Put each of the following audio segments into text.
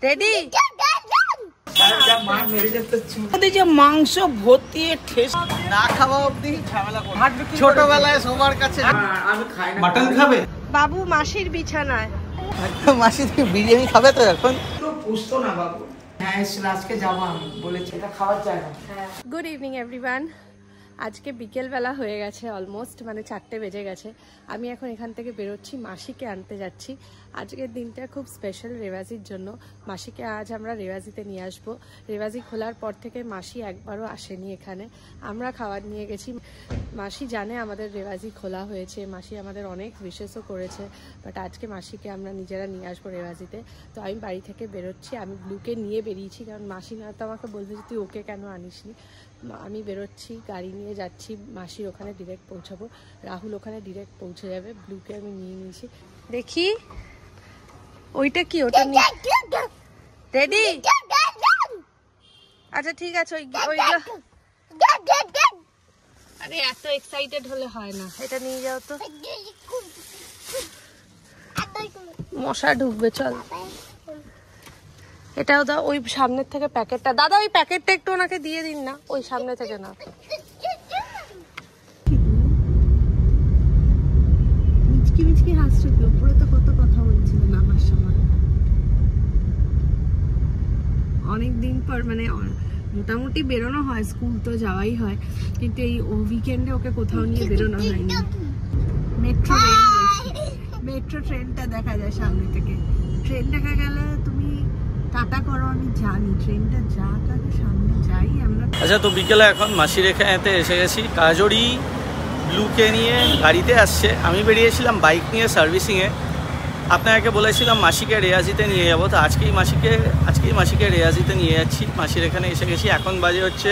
Ready? যে মাংস ভর্তি না খাওয়া অব্দি ঝামেলা করবে ছোটবেলায় সবার কাছে। আমি খাই না। মাটন খাবে বাবু মাসির বিছানায়। মাসি তুমি বিরিয়ানি খাবে তো এখন? তো পুষতো না বাবু। হ্যাঁ আজকে যাবো আমি বলেছি এটা খাওয়ার জায়গা। Good evening everyone. আজকে বিকেলবেলা হয়ে গেছে অলমোস্ট, মানে 4টে বেজে গেছে। আমি এখন এখান থেকে বেরোচ্ছি, মাসিকে আনতে যাচ্ছি। আজকের দিনটা খুব স্পেশাল রেওয়াজির জন্য। মাসিকে আজ আমরা রেওয়াজিতে নিয়ে আসবো। রেওয়াজি খোলার পর থেকে মাসি একবারও আসেনি এখানে। আমরা খাবার নিয়ে গেছি। মাসি জানে আমাদের রেওয়াজি খোলা হয়েছে, মাসি আমাদের অনেক উইশেসও করেছে, বাট আজকে মাসিকে আমরা নিজেরা নিয়ে আসবো রেওয়াজিতে। তো আমি বাড়ি থেকে বেরোচ্ছি, আমি ব্লুকে নিয়ে বেরিয়েছি, কারণ মাসি না তো আমাকে বলতে যে তুই ওকে কেন আনিসনি। আমি বেরোচ্ছি, গাড়ি নিয়ে যাচ্ছি, মাসির ওখানে ডিরেক্ট পৌঁছাবো। রাহুল ওখানে ডিরেক্ট পৌঁছে যাবে। ব্লুকে আমি নিয়ে নিয়েছি। দেখি ওইটা কি, ওটা রেডি? আচ্ছা ঠিক আছে। আরে এত এক্সাইটেড হলে হয় না, এটা নিয়ে যাও তো। মশা ঢুকবে, চল। এটাও দাও, ওই সামনের থেকে প্যাকেটটা। দাদা ওই প্যাকেটটা একটু ওনাকে দিয়ে দিন না, ওই সামনে থেকে না। মিচকি মিচকি হাসছে, উপরে তো কত কথা বলছিলেন আমার সময়। অনেকদিন পর, মানে মোটামুটি বেরোনো হয়, স্কুল তো যাওয়াই হয়, কিন্তু এই উইকেন্ডে ওকে কোথাও নিয়ে বেরোনো হয়নি। মেট্রো মেট্রো ট্রেনটা দেখা যায় সামনে থেকে। ট্রেন দেখা গেলে তুমি টাটা করো, আমি জানি ট্রেনটা যা কাজে সামনে যাই আমরা। আচ্ছা, তো বিকেলে এখন মাসির এখানেতে এসে গেছি। কাজরি ব্লুকে নিয়ে গাড়িতে আসছে, আমি বেরিয়েছিলাম বাইক নিয়ে সার্ভিসিংয়ে। আপনাকে বলেছিলাম মাসিকে রেয়াজিতে নিয়ে যাবো, তো আজকেই মাসিকে রেয়াজিতে নিয়ে যাচ্ছি। মাসির এখানে এসে গেছি, এখন বাজে হচ্ছে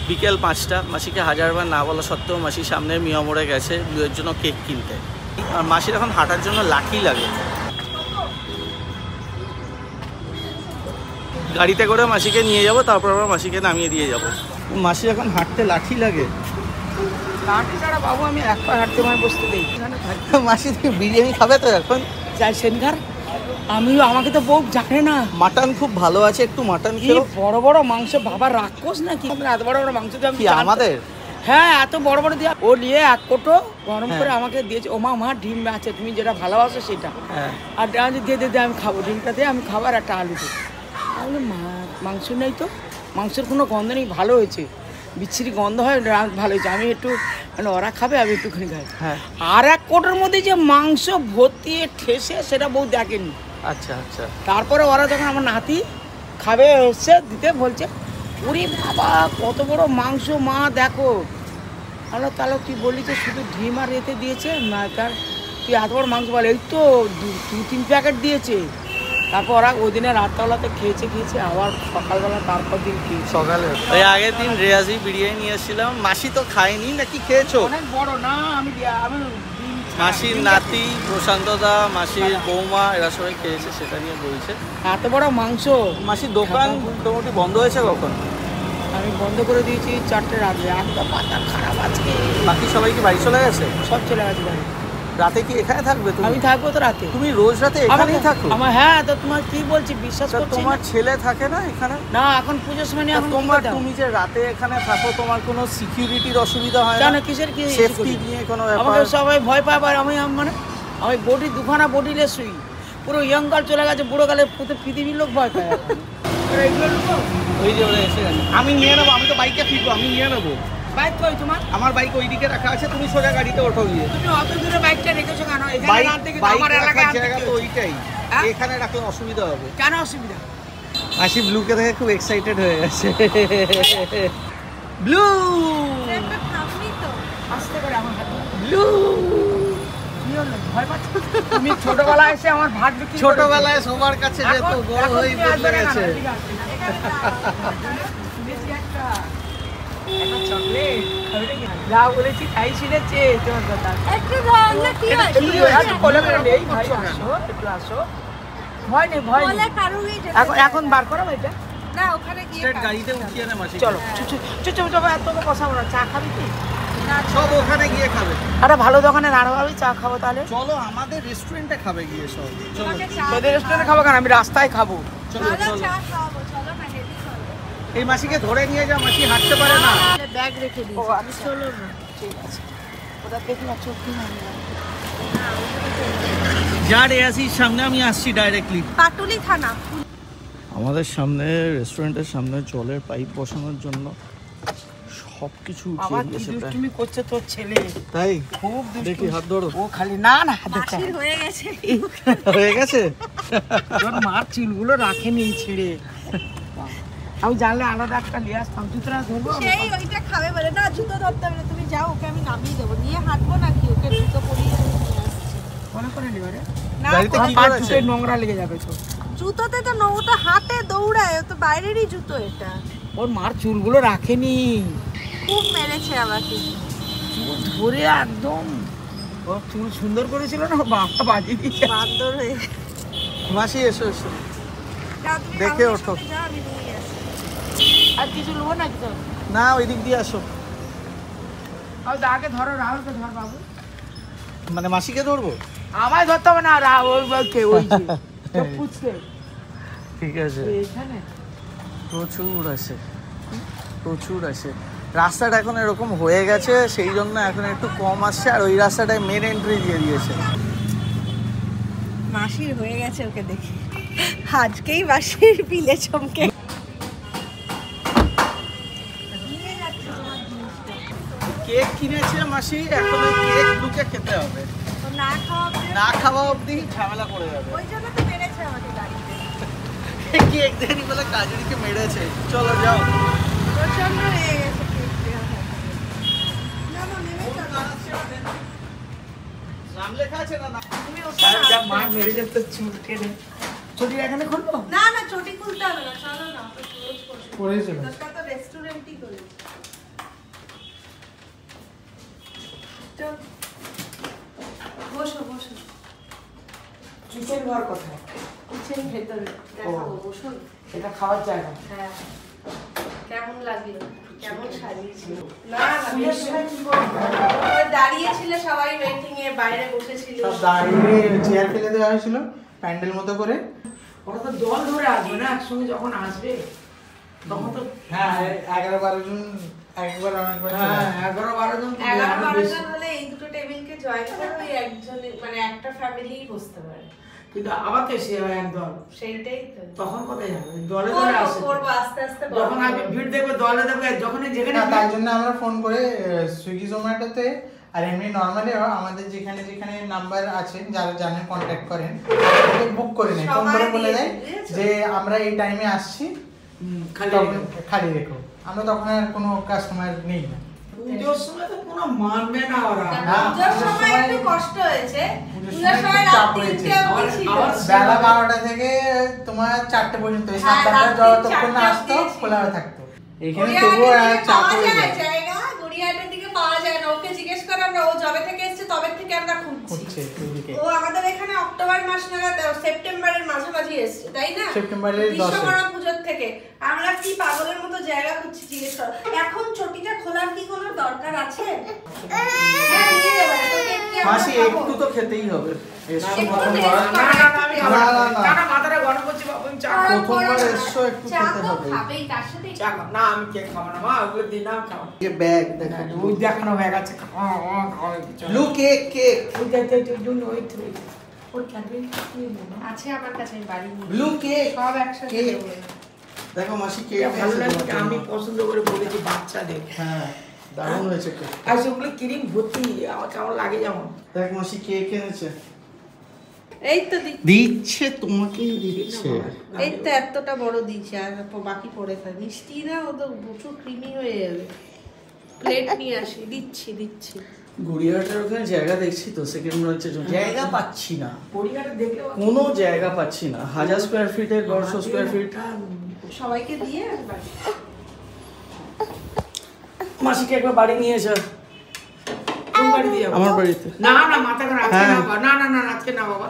বিকেল 5টা। মাসিকে হাজারবার না বলা সত্ত্বেও মাসি সামনে মিয়া মোড়ে গেছে ব্লুয়ের জন্য কেক কিনতে। আর মাসির এখন হাঁটার জন্য লাঠি লাগে। গাড়িতে করে মাসিকে নিয়ে যাব, তারপর আবার মাসিকে নামিয়ে দিয়ে যাব। মাসির এখন হাঁটতে লাঠি লাগে। লাঠি ছাড়া বাবু আমি এক পা হাঁটতে মানে বসতে দেই। মাসি তুমি বিরিয়ানি খাবে তো এখন? যাই সেনঘার। আমাকে তো বউ জানে না। মাটন খুব ভালো আছে, একটু মাটন খেও। বড় বড় মাংস, বাবা রাক্ষস নাকি? এত বড় বড় মাংস দিয়ে আমি আমাদের? হ্যাঁ এত বড় বড় দিয়ে ও নিয়ে এক কোটো গরম করে আমাকে দিয়েছে। ও মা ডিম আছে, তুমি যেটা ভালোবাসো সেটা। আর দিয়ে দিয়ে আমি খাবো, ডিমটা দিয়ে আমি খাবো আর একটা আলু দিই। আমি মাংস নেই তো, মাংসের কোনো গন্ধ নেই, ভালো হয়েছে। বিচ্ছিরি গন্ধ হয়, ভালো হয়েছে। আমি একটু মানে ওরা খাবে, আমি একটুখানি খাই। আর এক কোটোর মধ্যে যে মাংস ভর্তি ঠেসে, সেটা বউ দেখেনি। আচ্ছা আচ্ছা। তারপরে ওরা যখন আমার নাতি খাবে এসছে দিতে, বলছে ওরে বাবা কত বড় মাংস মা দেখো। হলো তাহলে তুই বললি যে শুধু ডিম আর এতে দিয়েছে না, তার তুই এত বড় মাংস বলে এই তো 2-3 প্যাকেট দিয়েছে। তারপর ওরা ওই দিনে রাতবেলাতে খেয়েছে, আবার সকালবেলা তারপর দিন খেয়েছে। সকালে ওই আগের দিন রেয়াজি বিরিয়ানি নিয়ে এসেছিলাম। মাসি তো খায়নি নাকি? খেয়েছো? অনেক বড় না, আমি মাসির নাতি প্রশান্ত দা, মাসির বৌমা, এরা সবাই খেয়েছে, সেটা নিয়ে বলছে। এত বড় মাংস। মাসির দোকান মোটামুটি বন্ধ হয়েছে কখন? আমি বন্ধ করে দিয়েছি 4টে রাতে। একদম মাথা খারাপ আজকে। বাকি সবাই কি বাড়ি চলে গেছে? সব চলে গেছে বাড়ি। রাতে কি এখানে থাকবে তুমি? আমি থাকবো তো রাতে। তুমি রোজ রাতে এখানেই থাকো? আমার হ্যাঁ, তো তোমার কি বলছি বিশ্বাস করছো? তোমার ছেলে থাকে না এখানে? না এখন পুজোর সময় এখন তুমি যে রাতে এখানে থাকো, তোমার কোনো সিকিউরিটির অসুবিধা হয় না? কিসের কি সেফটি নিয়ে কোনো ব্যাপার? আমাকে সবাই ভয় পায়। আর আমি মানে আমি বডি দুখানা বডিলে শুই, পুরো ইয়ং গার্ল চলে গেছে, বুড়ো গালে পৃথিবীর লোক ভয় পায়। ওই যে ওরা এসে গেছে। আমি নিয়ে নেবো, আমি তো বাইকে ফিরবো, আমি নিয়ে নেবো। বাইক কই তোমার? আমার বাইক ওইদিকে রাখা আছে, তুমি সোজা গাড়িতে ওঠো গিয়ে। তুমি অত দূরে বাইকটা রেখেছো কেন? এখানে রাত থেকে আমার এলাকায় জায়গা তো ওইটাই, এখানে রাখলে অসুবিধা হবে। কেন অসুবিধা? মাসি ব্লুকে দেখে খুব এক্সাইটেড হয়ে গেছে। ব্লু আস্তে করে আমার হাত। ব্লু ভয় পাচ্ছ? তুমি ছোটবেলায় এসে আমার ভাত বিক্রি, ছোটবেলায় সবার কাছে যেত, বড় হয়ে বদলে গেছে। যা বলেছি তাই শুনেছে তোমার কথা। ভয় নেই, ভয় নেই। এখন বার করো এটা না, ওখানে গিয়ে গাড়িতে উঠিয়ে না মাসি। চলো চলো, এত কথা বলো। চা খাবি কি? সব ওখানে গিয়ে খাবে। একটা ভালো দোকানে দাঁড়াবো, চা খাবো। তাহলে চলো আমাদের রেস্টুরেন্টে খাবে গিয়ে সব। চলো তোদের রেস্টুরেন্টে খাবো কেন? আমি রাস্তায় খাবো। চলো চলো এই মাসিকে ধরে নিয়ে যাও, মাসি হাঁটতে পারে না। ব্যাগ রেখে দিই, চলো না। ঠিক আছে, ওটা দেখি না চোখ দিয়ে যার এসির সামনে আমি আসছি ডাইরেক্টলি। পাটুলি থানা। আমাদের সামনে রেস্টুরেন্টের সামনে জলের পাইপ বসানোর জন্য সবকিছু উঠিয়ে দিয়েছে। তুমি করছে তোর ছেলে, তাই খুব দেখি হাত ধরো। ও খালি না না হাত ধরছে। হয়ে গেছে হয়ে গেছে। তোর মার চুলগুলো রাখেনি ছিঁড়ে। আমি জানলে আলাদা একটা নিয়ে আসতাম। জুতোটা ধরবো, সেই ওইটা খাবে বলে না, জুতো ধরতে হবে না, তুমি যাও, ওকে আমি নামিয়ে দেবো, নিয়ে হাঁটবো নাকি, ওকে জুতো পরিয়ে নিয়ে আসছি। মনে করে নিবে রে, না গাড়িতে কি পা করেছে? জুতোয় নোংরা লেগে যাবে তো। জুতোতে তো ওটা হাঁটে দৌড়ায়, ও তো বাইরেরই জুতো এটা। ওর মার চুলগুলো রাখেনি, খুব মেরেছে আমাকে। চুল ধরে একদম। ওর চুল সুন্দর করেছিল না, বাবা বাজিয়ে দিয়েছে। বান্দর হয়ে মাসি এসো এসো। যাও, তুমি দেখে কাউকে ওঠো। সঙ্গে যাও, আমি নিয়ে আসছি। আর কিছু নেবো নাকি তো? না ওই দিক দিয়ে আসো। আগে ধরো, রাহুলকে ধর বাবু। মানে মাসিকে ধরবো? আমায় ধরতে হবে না, রাহুল বলকে ওই যে সব পুছকে ঠিক আছে। এখানে প্রচুর আছে, প্রচুর আছে। রাস্তাটা এখন এরকম হয়ে গেছে, সেই জন্য এখন একটু কম আসছে। আর ওই রাস্তাটায় মেন এন্ট্রি দিয়ে দিয়েছে। মাসির হয়ে গেছে ওকে দেখে, আজকেই মাসির পিলে চমকে। কেক কিনেছে মাসি, এখন ওই কেক ঢুকে খেতে হবে। ও না খাওয়া না খাওয়া অবধি ঝামেলা করে যাবে। ওই জন্য তো মেরেছে আমাকে গাড়িতে। কেক দেয়নি বলে কাজুরিকে মেরেছে। চলো যাও। প্রচন্ড হয়ে গেছে কেক দেওয়া। না না, নেমে চলো। নাম লেখা আছে না? তুমি ওকে স্যার যা আসবে। মার মেরে যেত চুল কেটে। চটি এখানে খুলবো? না না, চটি খুলতে হবে না, চলো না, তো ক্লোজ করো। করেছিল। দরকার তো রেস্টুরেন্টই করে। চল, বসো বসো। কিচেন ঘর কোথায়? কিচেন ভেতরে দেখাবো, বসো। এটা খাওয়ার জায়গা। হ্যাঁ, কেমন লাগলো, কেমন সাজিয়েছিল? না না, ফুলের সময় কি করবো? ওই দাঁড়িয়েছিল সবাই ওয়েটিং এ, বাইরে বসেছিল। সব দাঁড়িয়ে চেয়ার ফেলে দেওয়া হয়েছিল প্যান্ডেল মতো করে। ওরা তো দল ধরে আসবে না একসঙ্গে, যখন আসবে তখন তো। হ্যাঁ 11-12 জন একবার অনেকবার চলে হ্যাঁ আসে। 11-12 জন তো 11-12 বেশি। জন হলে এই দুটো টেবিলকে জয়েন করে ওই একজনে মানে একটা ফ্যামিলি বসতে পারে। কিন্তু আবার তো সে একদল, সেইটাই তো তখন কোথায় যাবে? দলে দলে আসে। করবো আস্তে আস্তে। যখন আগে ভিড় দেখবে দলে দেখবে, যখনই যেখানে না, তার জন্য আমরা ফোন করে সুইগি জোম্যাটোতে আর এমনি নর্মালি আমাদের যেখানে যেখানে নাম্বার আছে যারা জানেন কন্ট্যাক্ট করেন বুক করে নেয়, ফোন করে বলে দেয় যে আমরা এই টাইমে আসছি, খালি তখন খালি রেখো। আমরা তখন আর কোনো কাস্টমার নেই না। পুজোর সময় তো কোনো মানবে না ওরা। না, পুজোর পুজোর সময় সময়- একটু কষ্ট হয়েছে। পুজোর পুজোর সময় সময় খুব চাপ রাত হয়েছে। 3টে অবধি ছিল। বেলা 12টা থেকে তোমার 4টে পর্যন্ত, এই হ্যাঁ, সাতটা রাত্রি যতক্ষণ না 4টা আসতো অবধি ছিল। খোলা থাকতো। এখানে গড়িয়াহাটের তবুও দিকে চাপ পাওয়া হয়ে যায় যায়। জায়গা, গড়িয়াহাটের দিকে পাওয়া যায় না। ওকে জিজ্ঞেস করে আমরা, ও যবে থেকে এসেছে তবে থেকে আমরা খুঁজছি। হচ্ছে ওইদিকে। ও আমাদের এখানে অক্টোবর মাস নাগাদ, সেপ্টেম্বরের মাঝামাঝি এসেছে, তাই না? সেপ্টেম্বরের 10-এ। বিশ্বকর্মা পুজোর থেকে আমরা কি পাগলের মতো জায়গা খুঁজছি, জিজ্ঞেস করো। এখন চটিটা খোলার কি কোনো দরকার আছে? হ্যাঁ, নিয়ে যাবে, তোকে কি আমরা মাসি খাবো? একটু তো খেতেই হবে। এসো। একটু প্রথম taste বার। করো, না, না, না, আমি খাবো না। না, না, না। না, না, মাথাটা গরম করছে বাবু, আমি চা খাবো। প্রথমবার এসছো, একটু চা খেতে তো হবে। খাবেই, তার সাথে চা খাবো। না, আমি কেক খাবো না, মা, ওগুলো দিই না, খাবো। ये बैग देखो। ওই দেখানো হয়ে গেছে, খাওয়া, খাওয়া, চলো। ब्लू केक केक ওই দেখতে, ওই তো, ওর ক্যাডবেরি নিয়ে নেবো। আছে আমার কাছে, আমি বাড়ি নিয়ে ब्लू केक সব একসাথে কেক। দেবো। দেখো মাসি কেক এটা ভালো লাগছে, আমি পছন্দ করে বলেছি বাচ্চাদের। হ্যাঁ দারুণ হয়েছে কেক। আর সেগুলো ক্রিম ভর্তি, আমার কেমন লাগে যেমন। দেখ মাসি কেক এনেছে। এই তো দিচ্ছে তোমাকেই দিচ্ছে। এই তো এতটা বড় দিচ্ছে, আর বাকি পড়ে থাকে। মিষ্টি না, ও তো প্রচুর ক্রিমি হয়ে যাবে। প্লেট নিয়ে আসি, দিচ্ছি। গড়িয়াহাটের ওখানে জায়গা দেখছি তো সেকেন্ড ব্রাঞ্চের জন্য জায়গা পাচ্ছি না, পরিবারে দেখলে কোনো জায়গা পাচ্ছি না। 1000 স্কোয়ার ফিটের 150 স্কোয়ার ফিট। সবাইকে দিয়ে আসবার। মাসিকে একবার বাড়ি নিয়ে যা। কোন বাড়ি দিয়ে যাবো? আমার বাড়িতে। না না, মাথা খারাপ, আজকে হ্যাঁ। না বাবা। না না না, আজকে না বাবা।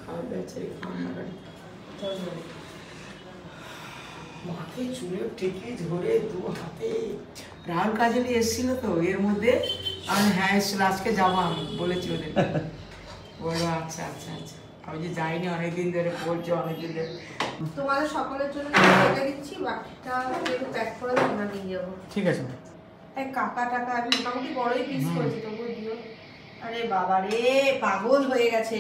খাওয়া দাওয়া ছেড়ে খাওয়া না গাড়ি। মাথায় চুলে ঠেকে ধরে দু হাতে। রাহুল কাজলি এসেছিল তো এর মধ্যে, আমি হ্যাঁ এসেছিল, আজকে যাবো আমি বলেছি ওদের। বললো আচ্ছা আচ্ছা আচ্ছা। আমি যে যাইনি অনেকদিন ধরে, বলছি অনেকদিন ধরে। তোমাদের সকলের জন্য এটা দিচ্ছি, বাকিটা একটু প্যাক করে আমরা নিয়ে যাবো। ঠিক আছে। এই কাকা টাকা আমি মোটামুটি বড়ই পিস করেছি, তবুও দিও। আরে বাবা রে, পাগল হয়ে গেছে।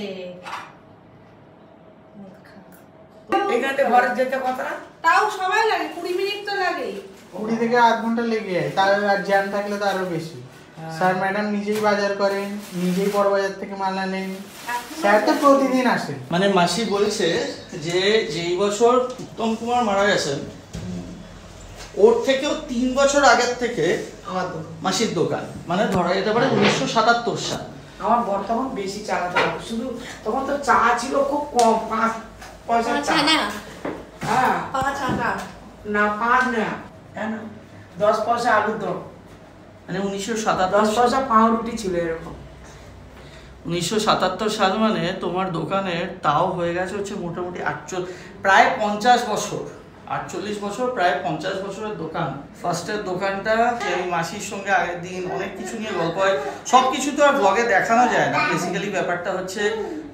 এখানে ঘরে যেতে কথা না, তাও সময় লাগে, 20 মিনিট তো লাগে। 20 থেকে আধ ঘন্টা লেগে যায়, তার আর জ্যাম থাকলে তো আরো বেশি। স্যার ম্যাডাম নিজেই বাজার করেন, নিজেই বড় বাজার থেকে মাল আনেন, স্যার তো প্রতিদিন আসেন। মানে মাসি বলছে যে যেই বছর উত্তম কুমার মারা গেছেন ওর থেকেও 3 বছর আগের থেকে আমার তো মাসির দোকান, মানে ধরা যেতে পারে 1977 সাল। আমার বর্তমান বেশি চালাতে হবে, শুধু তখন তো চা ছিল খুব কম, 5 পয়সা চা। হ্যাঁ 5 আটা না, 5 না, হ্যাঁ না, 10 পয়সা আলুর দম, মানে 10 1977 পয়সা পাউরুটি ছিল এরকম। 1977 সাল মানে তোমার দোকানের তাও হয়ে গেছে হচ্ছে মোটামুটি 48, প্রায় 50 বছর, 48 বছর, প্রায় 50 বছরের দোকান। ফার্স্টের দোকানটা আমি মাসির সঙ্গে আগের দিন অনেক কিছু নিয়ে গল্প হয়, সব কিছু তো আর ব্লগে দেখানো যায় না। বেসিক্যালি ব্যাপারটা হচ্ছে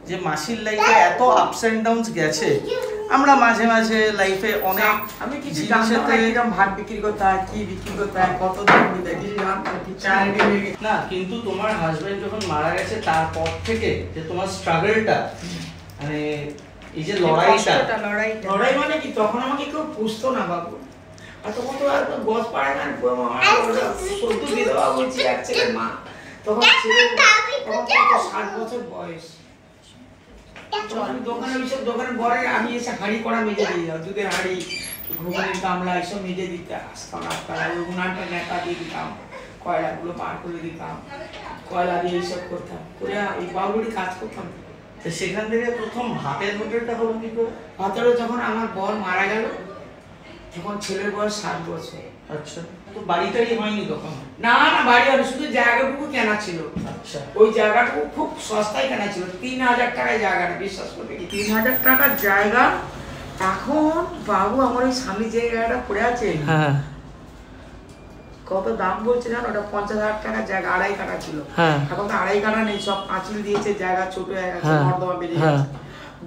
যে মাসির লাইফে এত আপস অ্যান্ড ডাউনস গেছে, আমরা মাঝে মাঝে লাইফে অনেক আমি কিছু জানতাম না, কিরকম ভাত বিক্রি করতে হয়, কি বিক্রি করতে হয়, কত দাম দিতে, কিছু জানতাম না। কিন্তু তোমার হাজবেন্ড যখন মারা গেছে তারপর থেকে যে তোমার স্ট্রাগলটা, মানে এই যে লড়াইটা, লড়াই মানে কি, তখন আমাকে কেউ পুষতো না বাবু, আর তখন তো আর গছ পাড়ে না, সদ্য বিধবা বলছি, এক ছেলের মা, তখন ছেলে, তখন 7 বছর বয়স। দোকানে এইসব দোকানে বড় আমি এসে হাঁড়ি করা মেজে দিয়ে যাও, দুধের হাঁড়ি, ঘুগনির গামলা এইসব মেজে দিতে আসতাম, উনানটা নেতা দিয়ে দিতাম, কয়লাগুলো বার করে দিতাম, কয়লা দিয়ে এইসব করতাম, করে ওই বাবুড়ি কাজ করতাম। তো সেখান থেকে প্রথম ভাতের হোটেলটা হলো কি করে? ভাতেরও যখন আমার বর মারা গেল, তখন ছেলের বয়স 7 বছর। আচ্ছা, তো বাড়িটাই হয়নি তখন? না না, বাড়ি হলো, শুধু জায়গাটুকু কেনা ছিল। আচ্ছা, ওই জায়গাটুকু খুব সস্তায় কেনা ছিল, 3000 টাকায় জায়গাটা, বিশ্বাস করবে কি, 3000 টাকার জায়গা। এখন বাবু আমার ওই স্বামী যে জায়গাটা পড়ে আছে, হ্যাঁ, কত দাম বলছে জানো, ওটা 50,000 টাকার জায়গা, 2.5 কাঠা ছিল। হ্যাঁ, এখন তো 2.5 কাঠা নেই, সব পাঁচিল দিয়েছে, জায়গা ছোট হয়ে গেছে, হ্যাঁ, নর্দমা বেরিয়ে হ্যাঁ। গেছে।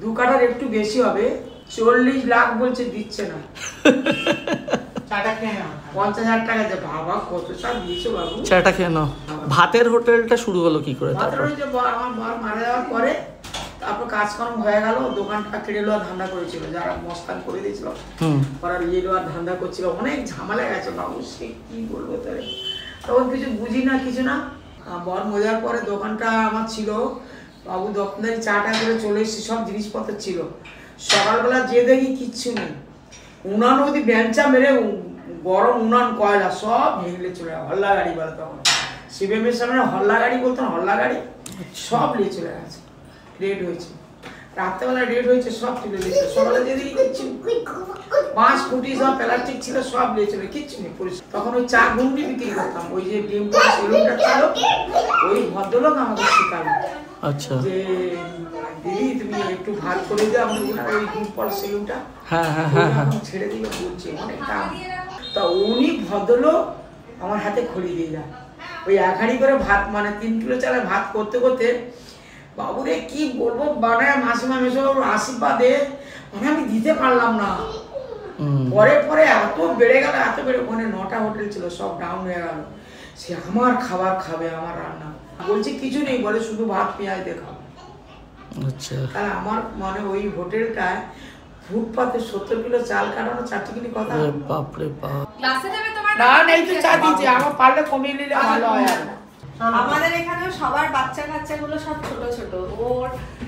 2 কাঠার একটু বেশি হবে, 40 লাখ বলছে, দিচ্ছে না। চাটা খেয়ে নাও। 50,000 টাকা, যে বাবা কত চাল দিয়েছো বাবু। চাটা খেয়ে নাও। ভাতের হোটেলটা শুরু হলো কি করে? মাত্র ওই যে আমার বর মারা যাওয়ার পরে তারপর কাজকর্ম হয়ে গেল, দোকানটা কেড়ে নেওয়ার ধান্দা করেছিল, যারা মস্তান করে দিয়েছিল, ওরা নিয়ে নেওয়ার ধান্দা করছিল, অনেক ঝামেলা গেছে বাবু, সে কি বলবো তাহলে, তখন কিছু বুঝি না, কিছু না। বর মজার পরে দোকানটা আমার ছিল, বাবু দোকানদারি চাটা করে চলে এসেছি, সব জিনিসপত্র ছিল। সকালবেলা যে দেখি কিচ্ছু নেই, উনান ওদি বেঞ্চা মেরে, গরম উনান, কয়লা সব ভেঙে চলে, হল্লা গাড়ি বলে তখন, শিবেমের সামনে হল্লা গাড়ি বলতেন, হল্লা গাড়ি সব নিয়ে চলে গেছে, রেড হয়েছে, রাত্রেবেলা রেড হয়েছে, সব তুলে দিয়েছে। সকালে যেদিকে কিচ্ছু, 5 ফুটি সব প্লাস্টিক ছিল, সব নিয়ে চলে, কিচ্ছু নেই। তখন ওই চা ঘুগনি বিক্রি করতাম, ওই যে ডিমটা সেলুনটা ছিল, ওই ভদ্রলোক আমাকে শেখালো। আচ্ছা, যে দিদি তুমি একটু ভাত করে দিও, আমি ওই ডিম পর সেলুনটা, হ্যাঁ হ্যাঁ হ্যাঁ হ্যাঁ, ছেড়ে দিলে বলছে অনেক দাম। তা উনি ভদ্রলোক আমার হাতে খড়ি দিয়ে দেয়, ওই 1 হাঁড়ি করে ভাত, মানে 3 কিলো চালে ভাত করতে করতে, বাবুরে কি বলবো, বানায় মাসিমা মেসোর আশীর্বাদে মানে আমি দিতে পারলাম না। পরে পরে এত বেড়ে গেল, এত বেড়ে, ওখানে 9টা হোটেল ছিল, সব ডাউন হয়ে গেল। সে আমার খাবার খাবে, আমার রান্না, বলছি কিছু নেই, বলে শুধু ভাত পেঁয়াজ দিয়ে খাবো। আচ্ছা, তাহলে আমার মানে ওই হোটেলটায় ফুটপাতে 70 কিলো চাল কাটানো, 4 কিলো কথা। বাপরে বাপ। ক্লাসে যাবে তোমার? না না, এই তো চা দিয়েছে, আমার পারলে কমিয়ে নিলে ভালো হয়। আমাদের এখানে সবার বাচ্চা কাচ্চাগুলো সব ছোট ছোট, ওর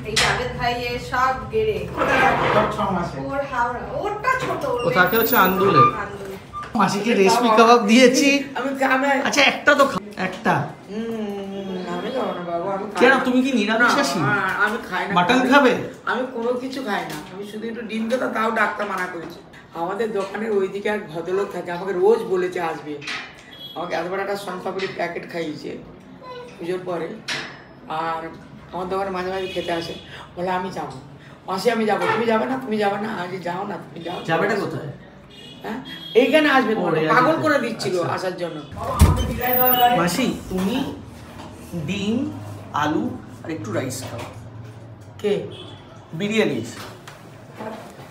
এই জাভেদ ভাইয়ের সব গেড়ে, 6 মাসে। ওর হাওড়া, ওরটা ছোট, ও থাকে হচ্ছে আন্দুলে। মাসিকে রেশমি কাবাব দিয়েছি। আমি আচ্ছা, একটা তো একটা। আমি খাবো না বাবু, আমি কেন, তুমি কি নিরামিষাশী? আমি খাই না। মাটন খাবে? আমি কোনো কিছু খাই না, আমি শুধু একটু ডিম খেতাম, তাও ডাক্তার মানা করেছে। আমাদের দোকানের ওইদিকে এক ভদ্রলোক থাকে, আমাকে রোজ বলেছে আসবে, আমাকে এত বড় একটা শনপাপড়ির প্যাকেট খাইয়েছে পুজোর পরে। আর আমার দোকানে মাঝে মাঝে খেতে আসে, বলে আমি যাবো, মাসি আমি যাবো, তুমি যাবে না, তুমি যাবে না, আজ যাও না, তুমি যাও। যাবেটা কোথায়? হ্যাঁ, এইখানে আসবে, পাগল করে দিচ্ছিল আচ্ছা। আসার জন্য। মাসি, তুমি ডিম, আলু আর একটু রাইস খাও। কে? বিরিয়ানি।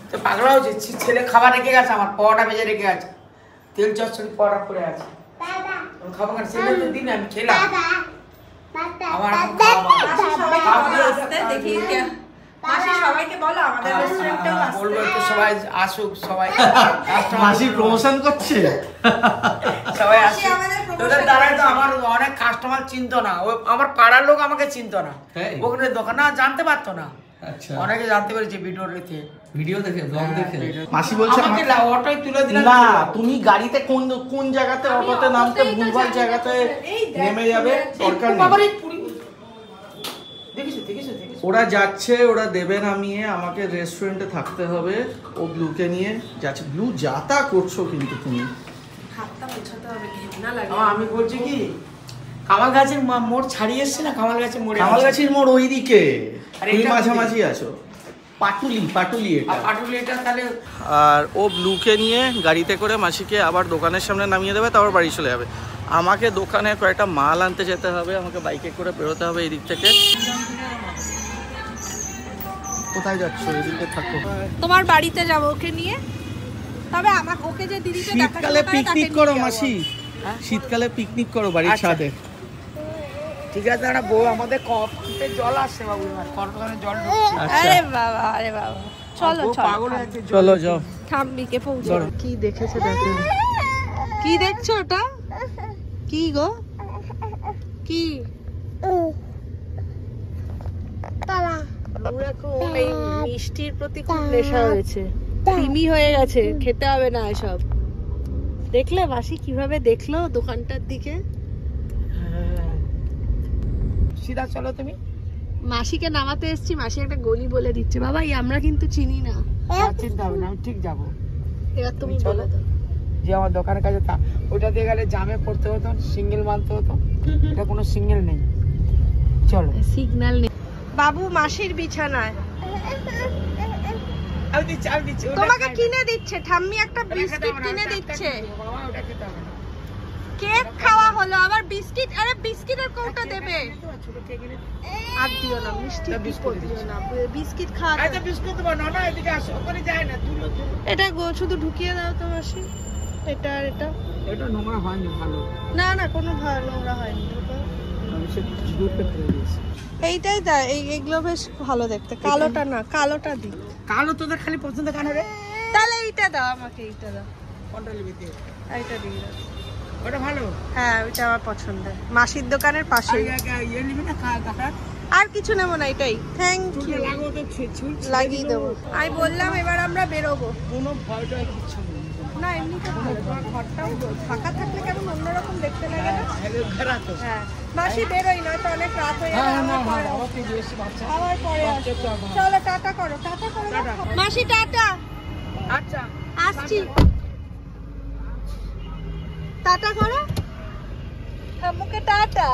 তো পাগলা হচ্ছে, ছেলে খাবার রেখে গেছে, আমার পরোটা ভেজে রেখে গেছে, তেল চচ্চড়ি পরোটা করে আছে। খাবো কেন? ছেলে তো দিন আমি খেলাম। আমার সবাইকে বলো আমাদের রেস্টুরেন্টেও আসতে। বলবো একটু সবাই আসুক, সবাই মাসি প্রমোশন করছে। সবাই আসুক। তোদের দ্বারাই তো আমার অনেক কাস্টমার চিনতো না, আমার পাড়ার লোক আমাকে চিনতো না, ওখানে দোকান না জানতে পারতো না। আচ্ছা, অনেকে জানতে পেরেছে ভিডিও দেখে, ভিডিও দেখে, ব্লগ দেখে। মাসি বলছে আমাকে অটোয় তুলে দিলাম। না, তুমি গাড়িতে কোন জায়গাতে অটোতে নামতে ভুলভাল জায়গাতে নেমে যাবে, দরকার নেই। ওরা যাচ্ছে, ওরা দেবে নামিয়ে, আমাকে রেস্টুরেন্টে থাকতে হবে। ও ব্লুকে নিয়ে যাচ্ছে। ব্লু যাতা করছো কিন্তু তুমি। আমি বলছি কি, কামাল গাছের মোড় ছাড়িয়ে এসছে না, কামাল গাছের মোড়ে, কামাল গাছের মোড় ওইদিকে, আর তুমি এটা মাঝামাঝি আছো। পাটুলি এটা। পাটুলি এটা তাহলে। আর ও ব্লুকে নিয়ে গাড়িতে করে মাসিকে আবার দোকানের সামনে নামিয়ে দেবে, তারপর বাড়ি চলে যাবে। আমাকে দোকানে কয়েকটা মাল আনতে যেতে হবে, আমাকে বাইকে করে বেরোতে হবে এই দিক থেকে। কোথায় যাচ্ছ? এদিকে থাকো। তোমার বাড়িতে যাব ওকে নিয়ে। তবে আমাকে ওকে যে দিদিটা শীতকালে পিকনিক করো মাসি, শীতকালে পিকনিক করো বাড়ির ছাদে। ঠিক আছে, না বউ আমাদের কপে জল আসছে বাবু, এবার কর্মকারে জল ঢুকছে। আরে বাবা, আরে বাবা, চলো পাগল হয়েছে। চলো যাও। থামবিকে পৌঁছে। কি দেখেছে দেখো, কি দেখছো ওটা? কি গো, কি এই মিষ্টির প্রতি খুব নেশা হয়েছে, ক্রিমি হয়ে গেছে, খেতে হবে না এসব। দেখলে মাসি কিভাবে দেখলো দোকানটার দিকে? সিধা চলো তুমি। মাসিকে নামাতে এসেছি, মাসি একটা গলি বলে দিচ্ছে। বাবা আমরা কিন্তু চিনি না। চিন্তা হবে না, আমি ঠিক যাবো। এবার তুমি বলে দাও যে আমার দোকানের কাছে ওইটা দিয়ে গেলে জামে পড়তে হতো, সিঙ্গেল মানতে হতো, এটা কোনো সিঙ্গেল নেই। চলো, সিগন্যাল নেই। বাবু মাসির বিছানায়। আমি দিচ্ছি। তোমাকে কিনে দিচ্ছে ঠাম্মি, একটা বিস্কিট কিনে দিচ্ছে। কেক খাওয়া হলো, আবার বিস্কিট। আরে বিস্কিটের কৌটা দেবে। আর দিও না, মিষ্টি বিস্কুট দিও না, বিস্কিট খাওয়া। আচ্ছা বিস্কুট দেবো না, এদিকে আসো, ওখানে যায় না। এটা শুধু ঢুকিয়ে দাও তো মাসি। এটা আর এটা নোংরা হয়নি, ভালো না, কোনো নোংরা হয়নি। এইটাই দা, এইগুলো বেশ ভালো দেখতে। কালোটা না, কালোটা দি। কালো তোদের খালি পছন্দ কেন রে? তাহলে এইটা দাও আমাকে, এইটা দাও। কোনটা নিবি? এইটা দিয়ে দাও। ওটা ভালো। হ্যাঁ, ওইটা আমার পছন্দের, মাসির দোকানের পাশে। ইয়ে নিবি না কাটা? আর কিছু নেবো না, এটাই। Thank you. লাগিয়ে দেবো। আমি বললাম এবার আমরা বেরোবো। কোনো ভয়টা কিচ্ছু নেই। না এমনিতে ভালো, তোমার ঘরটাও ফাঁকা থাকলে কেমন অন্যরকম দেখতে লাগে না? হ্যাঁ, মাসি বেরোই না তো, অনেক রাত হয়ে যাবে। আবার পরে চলো, টাটা করো। মাসি টাটা। আচ্ছা আসছি, টাটা করো। মুখে টাটা।